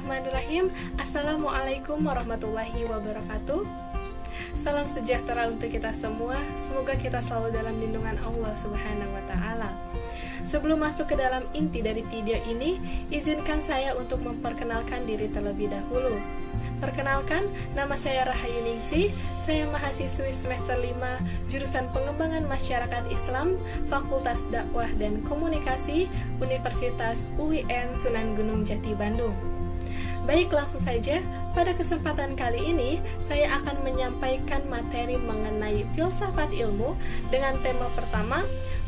Bismillahirrahmanirrahim. Assalamualaikum warahmatullahi wabarakatuh. Salam sejahtera untuk kita semua. Semoga kita selalu dalam lindungan Allah Subhanahu wa Ta'ala. Sebelum masuk ke dalam inti dari video ini, izinkan saya untuk memperkenalkan diri terlebih dahulu. Perkenalkan, nama saya Rahayu Ningsih. Saya mahasiswi semester 5 jurusan Pengembangan Masyarakat Islam, Fakultas Dakwah dan Komunikasi, Universitas UIN Sunan Gunung Jati, Bandung. Baik, langsung saja. Pada kesempatan kali ini, saya akan menyampaikan materi mengenai filsafat ilmu dengan tema pertama,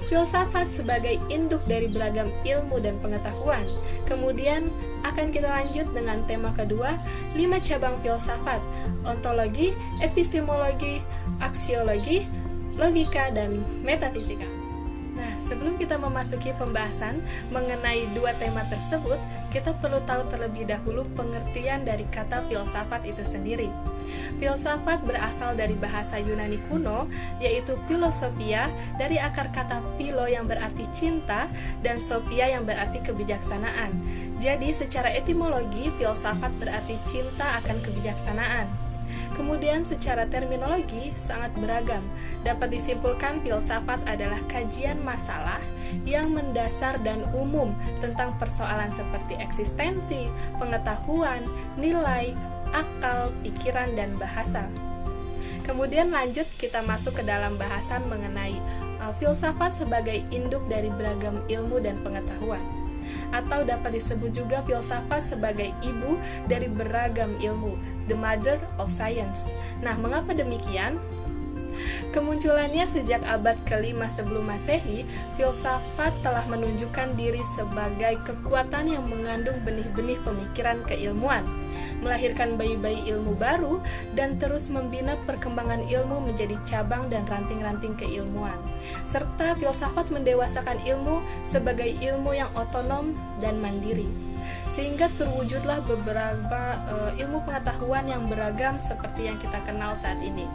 filsafat sebagai induk dari beragam ilmu dan pengetahuan. Kemudian akan kita lanjut dengan tema kedua, 5 cabang filsafat, ontologi, epistemologi, aksiologi, logika, dan metafisika. Nah, sebelum kita memasuki pembahasan mengenai dua tema tersebut, kita perlu tahu terlebih dahulu pengertian dari kata filsafat itu sendiri. Filsafat berasal dari bahasa Yunani kuno, yaitu philosophia, dari akar kata philo yang berarti cinta, dan sophia yang berarti kebijaksanaan. Jadi, secara etimologi, filsafat berarti cinta akan kebijaksanaan. Kemudian secara terminologi sangat beragam. Dapat disimpulkan filsafat adalah kajian masalah yang mendasar dan umum tentang persoalan seperti eksistensi, pengetahuan, nilai, akal, pikiran, dan bahasa. Kemudian lanjut kita masuk ke dalam bahasan mengenai filsafat sebagai induk dari beragam ilmu dan pengetahuan. Atau dapat disebut juga filsafat sebagai ibu dari beragam ilmu, the mother of science. Nah, mengapa demikian? Kemunculannya sejak abad ke-5 sebelum Masehi, filsafat telah menunjukkan diri sebagai kekuatan yang mengandung benih-benih pemikiran keilmuan, melahirkan bayi-bayi ilmu baru, dan terus membina perkembangan ilmu menjadi cabang dan ranting-ranting keilmuan. Serta filsafat mendewasakan ilmu sebagai ilmu yang otonom dan mandiri, sehingga terwujudlah beberapa ilmu pengetahuan yang beragam seperti yang kita kenal saat ini.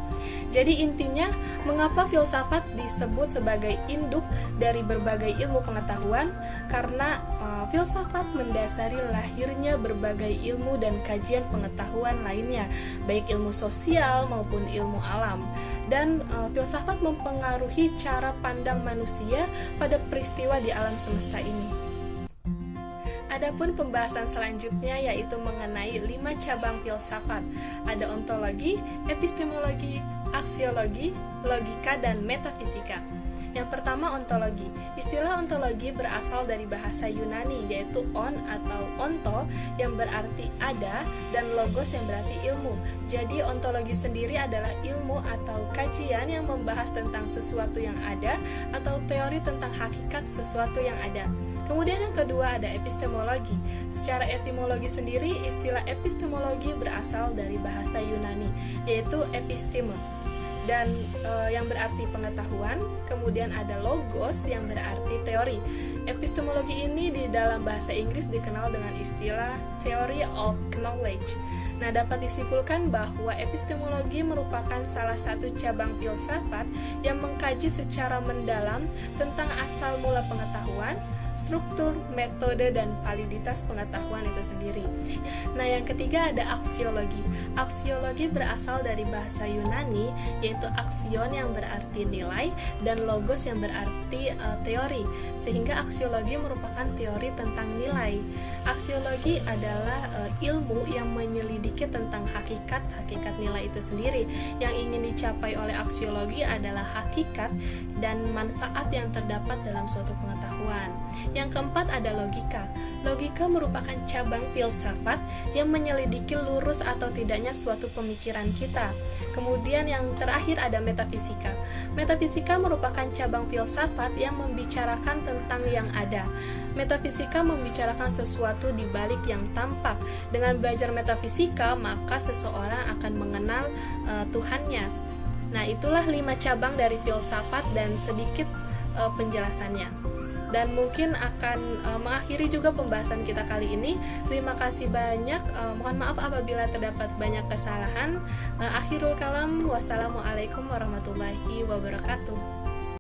Jadi intinya, mengapa filsafat disebut sebagai induk dari berbagai ilmu pengetahuan? Karena filsafat mendasari lahirnya berbagai ilmu dan kajian pengetahuan lainnya, baik ilmu sosial maupun ilmu alam. Dan filsafat mempengaruhi cara pandang manusia pada peristiwa di alam semesta ini. Adapun pembahasan selanjutnya yaitu mengenai 5 cabang filsafat. Ada ontologi, epistemologi, aksiologi, logika, dan metafisika. Yang pertama, ontologi. Istilah ontologi berasal dari bahasa Yunani, yaitu on atau onto yang berarti ada, dan logos yang berarti ilmu. Jadi ontologi sendiri adalah ilmu atau kajian yang membahas tentang sesuatu yang ada atau teori tentang hakikat sesuatu yang ada. Kemudian yang kedua ada epistemologi. Secara etimologi sendiri, istilah epistemologi berasal dari bahasa Yunani, yaitu episteme, dan yang berarti pengetahuan. Kemudian ada logos yang berarti teori. Epistemologi ini di dalam bahasa Inggris dikenal dengan istilah theory of knowledge. Nah, dapat disimpulkan bahwa epistemologi merupakan salah satu cabang filsafat yang mengkaji secara mendalam tentang asal mula pengetahuan, struktur, metode, dan validitas pengetahuan itu sendiri. Nah, yang ketiga ada aksiologi. Aksiologi berasal dari bahasa Yunani, yaitu aksion yang berarti nilai dan logos yang berarti teori, sehingga aksiologi merupakan teori tentang nilai. Aksiologi adalah ilmu yang menyelidiki tentang hakikat nilai itu sendiri. Yang ingin dicapai oleh aksiologi adalah hakikat dan manfaat yang terdapat dalam suatu pengetahuan. Yang keempat ada logika. Logika merupakan cabang filsafat yang menyelidiki lurus atau tidaknya suatu pemikiran kita. Kemudian yang terakhir ada metafisika. Metafisika merupakan cabang filsafat yang membicarakan tentang yang ada. Metafisika membicarakan sesuatu di balik yang tampak. Dengan belajar metafisika, maka seseorang akan mengenal Tuhannya. Nah, itulah 5 cabang dari filsafat dan sedikit penjelasannya. Dan mungkin akan mengakhiri juga pembahasan kita kali ini. Terima kasih banyak. Mohon maaf apabila terdapat banyak kesalahan. Akhirul kalam. Wassalamualaikum warahmatullahi wabarakatuh.